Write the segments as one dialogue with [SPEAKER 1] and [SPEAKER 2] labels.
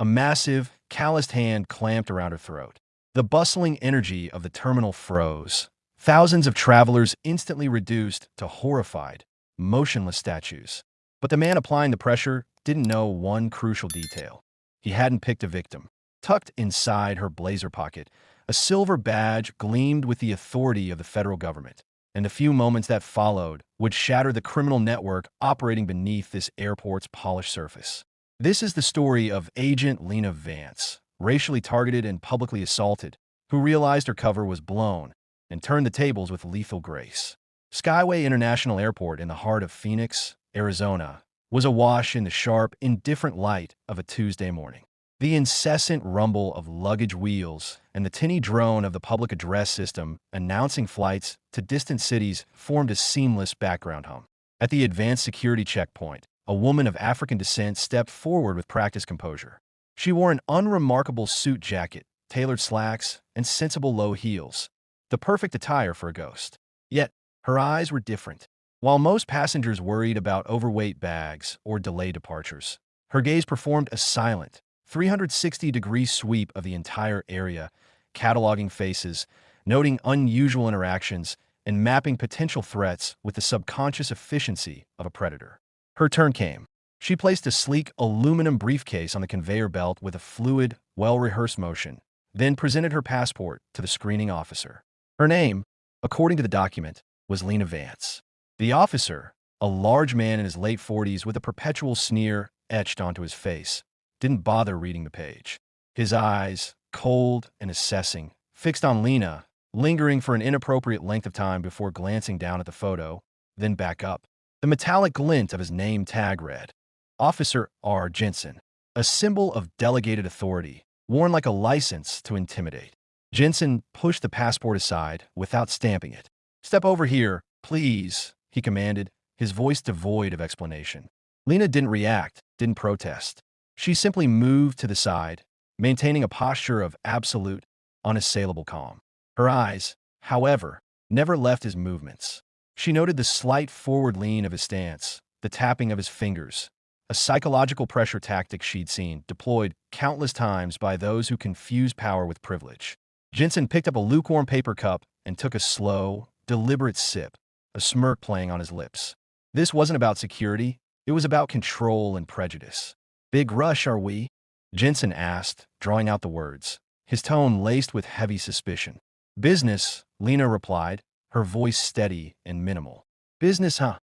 [SPEAKER 1] A massive, calloused hand clamped around her throat. The bustling energy of the terminal froze. Thousands of travelers instantly reduced to horrified, motionless statues. But the man applying the pressure didn't know one crucial detail. He hadn't picked a victim. Tucked inside her blazer pocket, a silver badge gleamed with the authority of the federal government. And the few moments that followed would shatter the criminal network operating beneath this airport's polished surface. This is the story of Agent Lena Vance, racially targeted and publicly assaulted, who realized her cover was blown and turned the tables with lethal grace. Skyway International Airport in the heart of Phoenix, Arizona, was awash in the sharp, indifferent light of a Tuesday morning. The incessant rumble of luggage wheels and the tinny drone of the public address system announcing flights to distant cities formed a seamless background hum. At the advanced security checkpoint, a woman of African descent stepped forward with practiced composure. She wore an unremarkable suit jacket, tailored slacks, and sensible low heels, the perfect attire for a ghost. Yet, her eyes were different. While most passengers worried about overweight bags or delayed departures, her gaze performed a silent, 360-degree sweep of the entire area, cataloging faces, noting unusual interactions, and mapping potential threats with the subconscious efficiency of a predator. Her turn came. She placed a sleek aluminum briefcase on the conveyor belt with a fluid, well-rehearsed motion, then presented her passport to the screening officer. Her name, according to the document, was Lena Vance. The officer, a large man in his late 40s with a perpetual sneer etched onto his face, didn't bother reading the page. His eyes, cold and assessing, fixed on Lena, lingering for an inappropriate length of time before glancing down at the photo, then back up. The metallic glint of his name tag read, Officer R. Jensen, a symbol of delegated authority, worn like a license to intimidate. Jensen pushed the passport aside without stamping it. "Step over here, please," he commanded, his voice devoid of explanation. Lena didn't react, didn't protest. She simply moved to the side, maintaining a posture of absolute, unassailable calm. Her eyes, however, never left his movements. She noted the slight forward lean of his stance, the tapping of his fingers, a psychological pressure tactic she'd seen deployed countless times by those who confuse power with privilege. Jensen picked up a lukewarm paper cup and took a slow, deliberate sip, a smirk playing on his lips. This wasn't about security, it was about control and prejudice. "Big rush, are we?" Jensen asked, drawing out the words, his tone laced with heavy suspicion. "Business," Lena replied, her voice steady and minimal. "Business, huh?"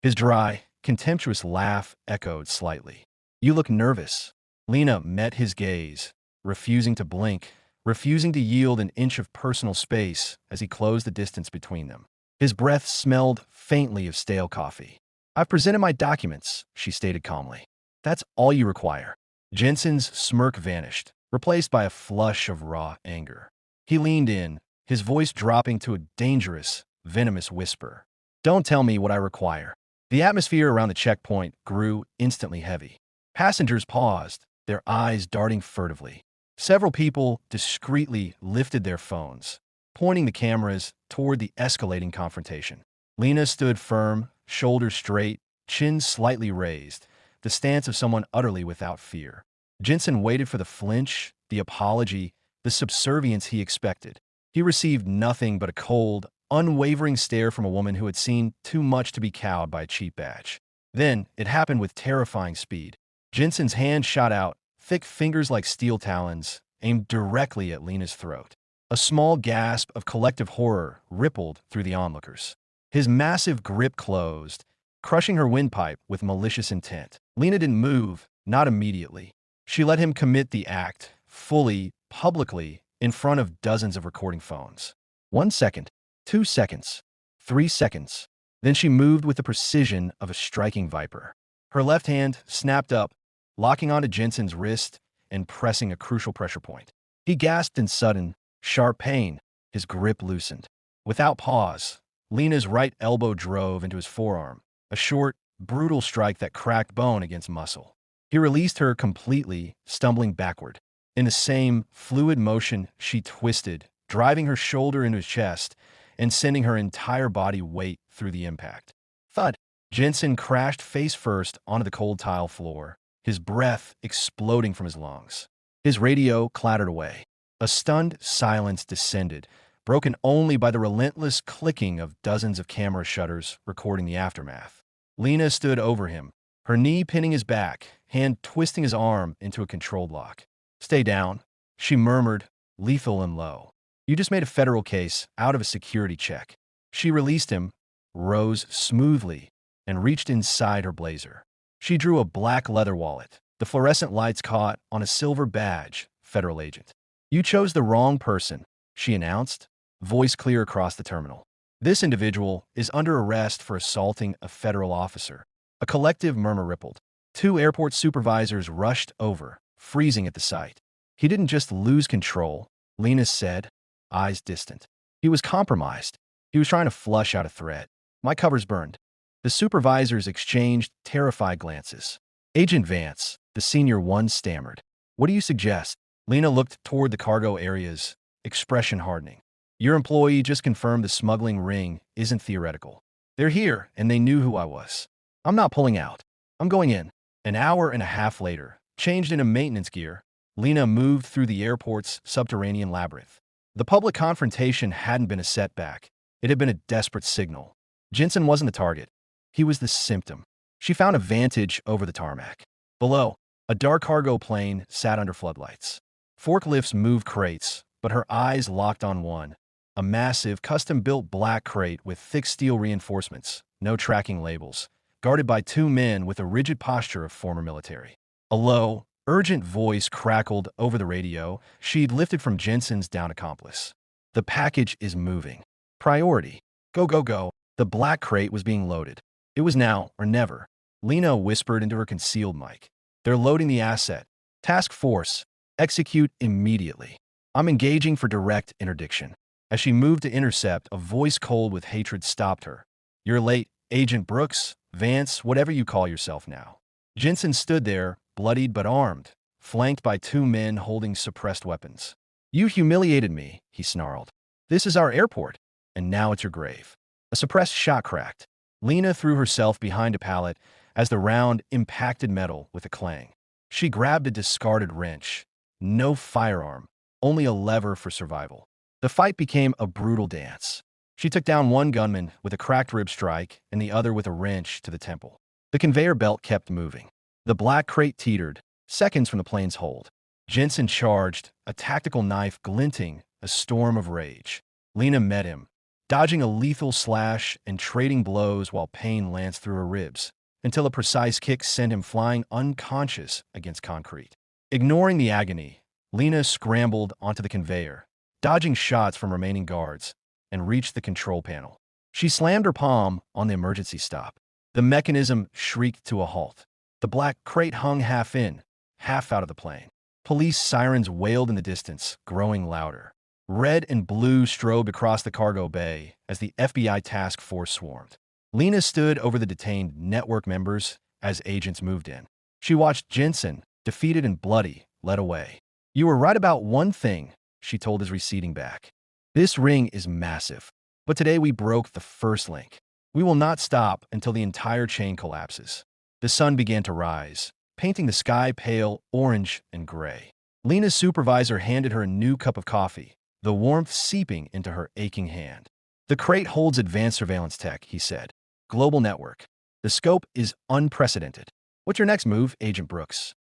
[SPEAKER 1] His dry, contemptuous laugh echoed slightly. "You look nervous." Lena met his gaze, refusing to blink, refusing to yield an inch of personal space as he closed the distance between them. His breath smelled faintly of stale coffee. "I've presented my documents," she stated calmly. "That's all you require." Jensen's smirk vanished, replaced by a flush of raw anger. He leaned in, his voice dropping to a dangerous, venomous whisper. "Don't tell me what I require." The atmosphere around the checkpoint grew instantly heavy. Passengers paused, their eyes darting furtively. Several people discreetly lifted their phones, pointing the cameras toward the escalating confrontation. Lena stood firm, shoulders straight, chin slightly raised, the stance of someone utterly without fear. Jensen waited for the flinch, the apology, the subservience he expected. He received nothing but a cold, unwavering stare from a woman who had seen too much to be cowed by a cheap badge. Then, it happened with terrifying speed. Jensen's hand shot out, thick fingers like steel talons, aimed directly at Lena's throat. A small gasp of collective horror rippled through the onlookers. His massive grip closed, crushing her windpipe with malicious intent. Lena didn't move, not immediately. She let him commit the act, fully, publicly, in front of dozens of recording phones. 1 second, 2 seconds, 3 seconds. Then she moved with the precision of a striking viper. Her left hand snapped up, locking onto Jensen's wrist and pressing a crucial pressure point. He gasped in sudden, sharp pain, his grip loosened. Without pause, Lena's right elbow drove into his forearm, a short, brutal strike that cracked bone against muscle. He released her completely, stumbling backward. In the same fluid motion, she twisted, driving her shoulder into his chest and sending her entire body weight through the impact. Thud! Jensen crashed face first onto the cold tile floor, his breath exploding from his lungs. His radio clattered away. A stunned silence descended, broken only by the relentless clicking of dozens of camera shutters recording the aftermath. Lena stood over him, her knee pinning his back, hand twisting his arm into a controlled lock. "Stay down," she murmured, lethal and low. "You just made a federal case out of a security check." She released him, rose smoothly, and reached inside her blazer. She drew a black leather wallet. The fluorescent lights caught on a silver badge, federal agent. "You chose the wrong person," she announced, voice clear across the terminal. "This individual is under arrest for assaulting a federal officer." A collective murmur rippled. Two airport supervisors rushed over, freezing at the sight. "He didn't just lose control," Lena said, eyes distant. "He was compromised. He was trying to flush out a threat. My cover's burned." The supervisors exchanged terrified glances. "Agent Vance," the senior one stammered. "What do you suggest?" Lena looked toward the cargo areas, expression hardening. "Your employee just confirmed the smuggling ring isn't theoretical. They're here, and they knew who I was. I'm not pulling out. I'm going in." An hour and a half later, changed into maintenance gear, Lena moved through the airport's subterranean labyrinth. The public confrontation hadn't been a setback. It had been a desperate signal. Jensen wasn't the target. He was the symptom. She found a vantage over the tarmac. Below, a dark cargo plane sat under floodlights. Forklifts moved crates, but her eyes locked on one, a massive, custom-built black crate with thick steel reinforcements, no tracking labels, guarded by two men with a rigid posture of former military. A low, urgent voice crackled over the radio she'd lifted from Jensen's down accomplice. "The package is moving. Priority. Go, go, go." The black crate was being loaded. It was now or never. Lena whispered into her concealed mic. "They're loading the asset. Task Force, execute immediately. I'm engaging for direct interdiction." As she moved to intercept, a voice cold with hatred stopped her. "You're late, Agent Brooks, Vance, whatever you call yourself now." Jensen stood there, bloodied but armed, flanked by two men holding suppressed weapons. "You humiliated me," he snarled. "This is our airport, and now it's your grave." A suppressed shot cracked. Lena threw herself behind a pallet as the round impacted metal with a clang. She grabbed a discarded wrench. No firearm, only a lever for survival. The fight became a brutal dance. She took down one gunman with a cracked rib strike and the other with a wrench to the temple. The conveyor belt kept moving. The black crate teetered, seconds from the plane's hold. Jensen charged, a tactical knife glinting, a storm of rage. Lena met him, dodging a lethal slash and trading blows while pain lanced through her ribs, until a precise kick sent him flying unconscious against concrete. Ignoring the agony, Lena scrambled onto the conveyor, dodging shots from remaining guards, and reached the control panel. She slammed her palm on the emergency stop. The mechanism shrieked to a halt. The black crate hung half in, half out of the plane. Police sirens wailed in the distance, growing louder. Red and blue strobed across the cargo bay as the FBI task force swarmed. Lena stood over the detained network members as agents moved in. She watched Jensen, defeated and bloody, led away. "You were right about one thing," she told his receding back. "This ring is massive, but today we broke the first link. We will not stop until the entire chain collapses." The sun began to rise, painting the sky pale orange and gray. Lena's supervisor handed her a new cup of coffee, the warmth seeping into her aching hand. "The crate holds advanced surveillance tech," he said. "Global network. The scope is unprecedented. What's your next move, Agent Brooks?"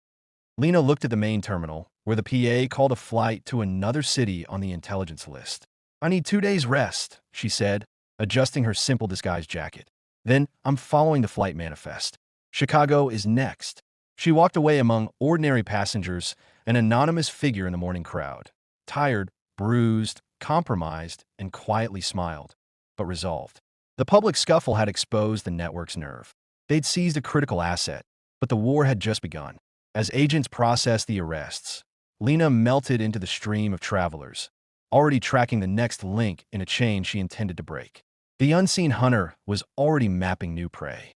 [SPEAKER 1] Lena looked at the main terminal, where the PA called a flight to another city on the intelligence list. "I need 2 days rest," she said, adjusting her simple disguise jacket. "Then I'm following the flight manifest. Chicago is next." She walked away among ordinary passengers, an anonymous figure in the morning crowd. Tired, bruised, compromised, and quietly smiled, but resolved. The public scuffle had exposed the network's nerve. They'd seized a critical asset, but the war had just begun. As agents processed the arrests, Lena melted into the stream of travelers, already tracking the next link in a chain she intended to break. The unseen hunter was already mapping new prey.